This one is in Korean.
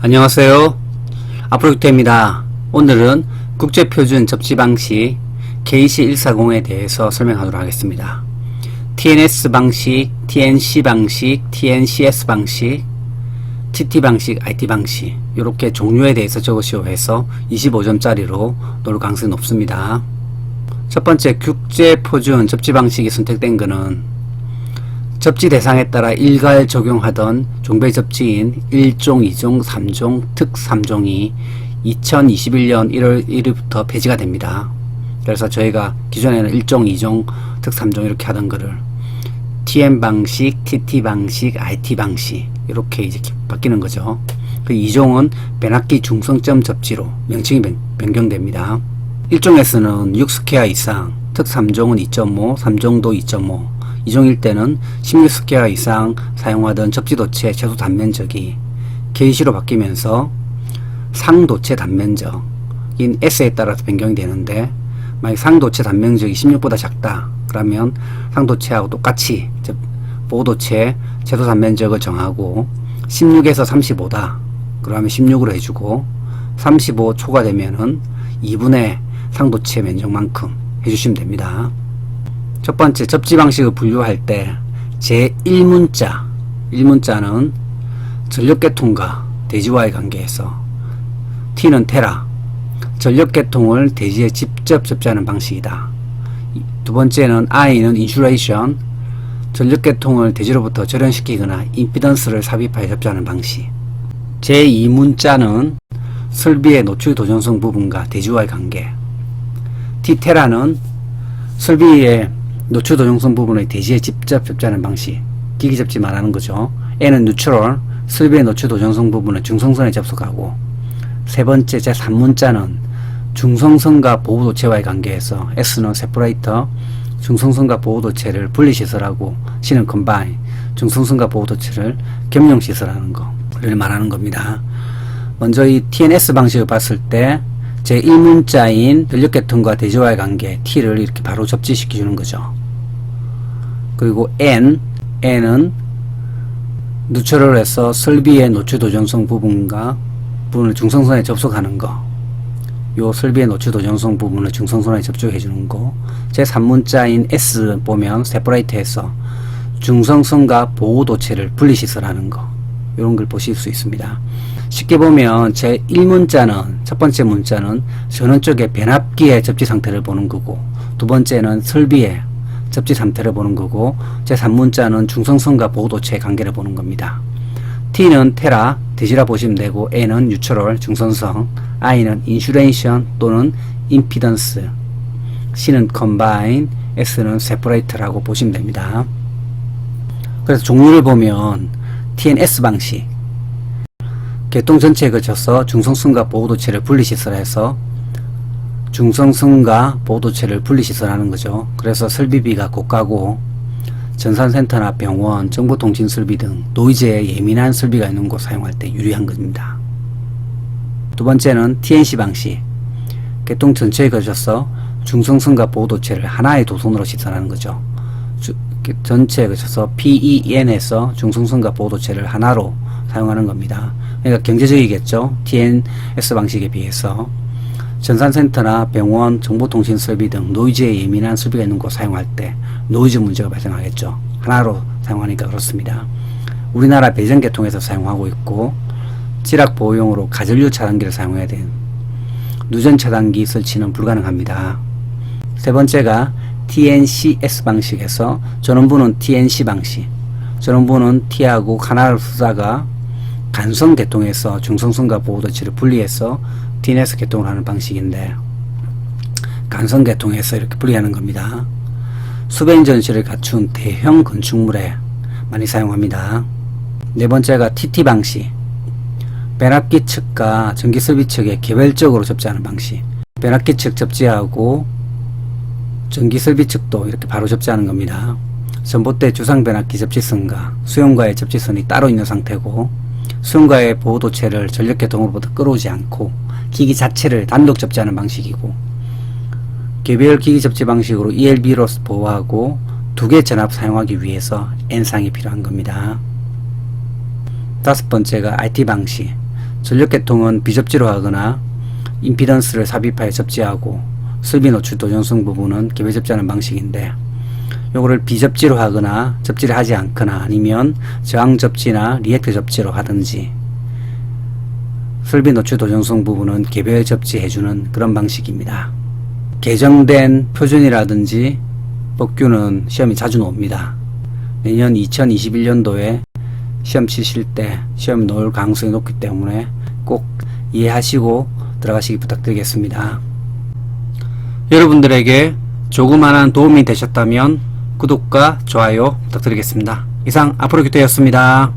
안녕하세요. 앞으로부터입니다. 오늘은 국제표준 접지 방식 KC140에 대해서 설명하도록 하겠습니다. TNS 방식, TNC 방식, TNCS 방식, TT 방식, IT 방식 이렇게 종류에 대해서 적으시오 해서 25점짜리로 놓을 가능성이 높습니다. 첫 번째 국제표준 접지 방식이 선택된 것은 접지 대상에 따라 일괄 적용하던 종배 접지인 1종, 2종, 3종, 특 3종이 2021년 1월 1일부터 폐지가 됩니다. 그래서 저희가 기존에는 1종, 2종, 특 3종 이렇게 하던 거를 TN 방식, TT 방식, IT 방식 이렇게 이제 바뀌는 거죠. 그 2종은 변압기 중성점 접지로 명칭이 변경됩니다. 1종에서는 6스퀘어 이상, 특 3종은 2.5, 3종도 2.5 2종일 때는 16스퀘어 이상 사용하던 접지도체 최소 단면적이 KC로 바뀌면서 상도체 단면적인 S에 따라서 변경이 되는데, 만약 상도체 단면적이 16보다 작다 그러면 상도체하고 똑같이 보호도체 최소 단면적을 정하고 16에서 35다 그러면 16으로 해주고 35 초과되면은 2분의 상도체 면적만큼 해주시면 됩니다. 첫 번째 접지 방식을 분류할 때 제1문자 1문자는 전력계통과 대지와의 관계에서 T는 테라 전력계통을 대지에 직접 접지하는 방식이다. 두 번째는 I는 인슐레이션 전력계통을 대지로부터 절연시키거나 임피던스를 삽입하여 접지하는 방식. 제2문자는 설비의 노출 도전성 부분과 대지와의 관계. T테라는 설비의 노출 도전성 부분의 대지에 직접 접지하는 방식, 기기 접지 말하는 거죠. N은 뉴트럴, 설비의 노출 도전성 부분은 중성선에 접속하고, 세 번째 제3문자는 중성선과 보호도체와의 관계에서 S는 세퍼레이터, 중성선과 보호도체를 분리시설하고, C는 컴바인, 중성선과 보호도체를 겸용시설하는 거를 말하는 겁니다. 먼저 이 TNS 방식을 봤을 때 제1문자인 전력계통과 대지와의 관계 T를 이렇게 바로 접지시켜주는 거죠. 그리고 N은 누처럴 해서 설비의 노출 도전성 부분을 중성선에 접속하는 거. 요 설비의 노출 도전성 부분을 중성선에 접촉해주는 거. 제3문자인 S 보면 세퍼레이트해서 중성선과 보호도체를 분리시설하는 거. 이런 걸 보실 수 있습니다. 쉽게 보면 제1문자는 첫 번째 문자는 전원 쪽의 변압기의 접지 상태를 보는 거고, 두 번째는 설비의 접지 상태를 보는 거고, 제3문자는 중성선과 보호도체의 관계를 보는 겁니다. T는 테라, 대지라 보시면 되고, N은 뉴트럴, 중성선, I는 인슐레이션 또는 임피던스, C는 컴바인, S는 세퍼레이트라고 보시면 됩니다. 그래서 종류를 보면 TNS 방식 계통 전체에 걸쳐서 중성선과 보호도체를 분리시설해서 중성선과 보호도체를 분리시설하는 거죠. 그래서 설비비가 고가고 전산센터나 병원, 정보통신설비 등 노이즈에 예민한 설비가 있는 곳 사용할 때 유리한 겁니다. 두 번째는 TNC 방식 계통 전체에 걸쳐서 중성선과 보호도체를 하나의 도선으로 시설하는 거죠. 전체에 걸쳐서 PEN에서 중성선과 보호도체를 하나로 사용하는 겁니다. 그러니까 경제적이겠죠. TNS 방식에 비해서 전산센터나 병원, 정보통신 설비 등 노이즈에 예민한 설비가 있는 곳 사용할 때 노이즈 문제가 발생하겠죠. 하나로 사용하니까 그렇습니다. 우리나라 배전계통에서 사용하고 있고, 지락 보호용으로 가전류 차단기를 사용해야 되는 누전 차단기 설치는 불가능합니다. 세 번째가 TNCS 방식에서 전원부는 TNC 방식, 전원부는 T하고 하나를 쓰다가 간선 계통에서 중성선과 보호도체를 분리해서 TNS 계통을 하는 방식인데, 간선 계통에서 이렇게 분리하는 겁니다. 수변 전시를 갖춘 대형 건축물에 많이 사용합니다. 네 번째가 TT 방식 변압기 측과 전기설비 측에 개별적으로 접지하는 방식. 변압기 측 접지하고 전기설비 측도 이렇게 바로 접지하는 겁니다. 전봇대 주상 변압기 접지선과 수용과의 접지선이 따로 있는 상태고, 수용과의 보호도체를 전력계통으로부터 끌어오지 않고 기기 자체를 단독 접지하는 방식이고, 개별 기기 접지 방식으로 ELB로 보호하고 2개 전압 사용하기 위해서 N상이 필요한 겁니다. 다섯 번째가 IT 방식 전력계통은 비접지로 하거나 임피던스를 삽입하여 접지하고 설비 노출 도전성 부분은 개별 접지하는 방식인데, 요거를 비접지로 하거나 접지를 하지 않거나 아니면 저항 접지나 리액터 접지로 하든지, 설비 노출 도전성 부분은 개별 접지해주는 그런 방식입니다. 개정된 표준이라든지 법규는 시험이 자주 나옵니다. 내년 2021년도에 시험 치실 때 시험 나올 가능성이 높기 때문에 꼭 이해하시고 들어가시기 부탁드리겠습니다. 여러분들에게 조그마한 도움이 되셨다면 구독과 좋아요 부탁드리겠습니다. 이상 앞으로 규태였습니다.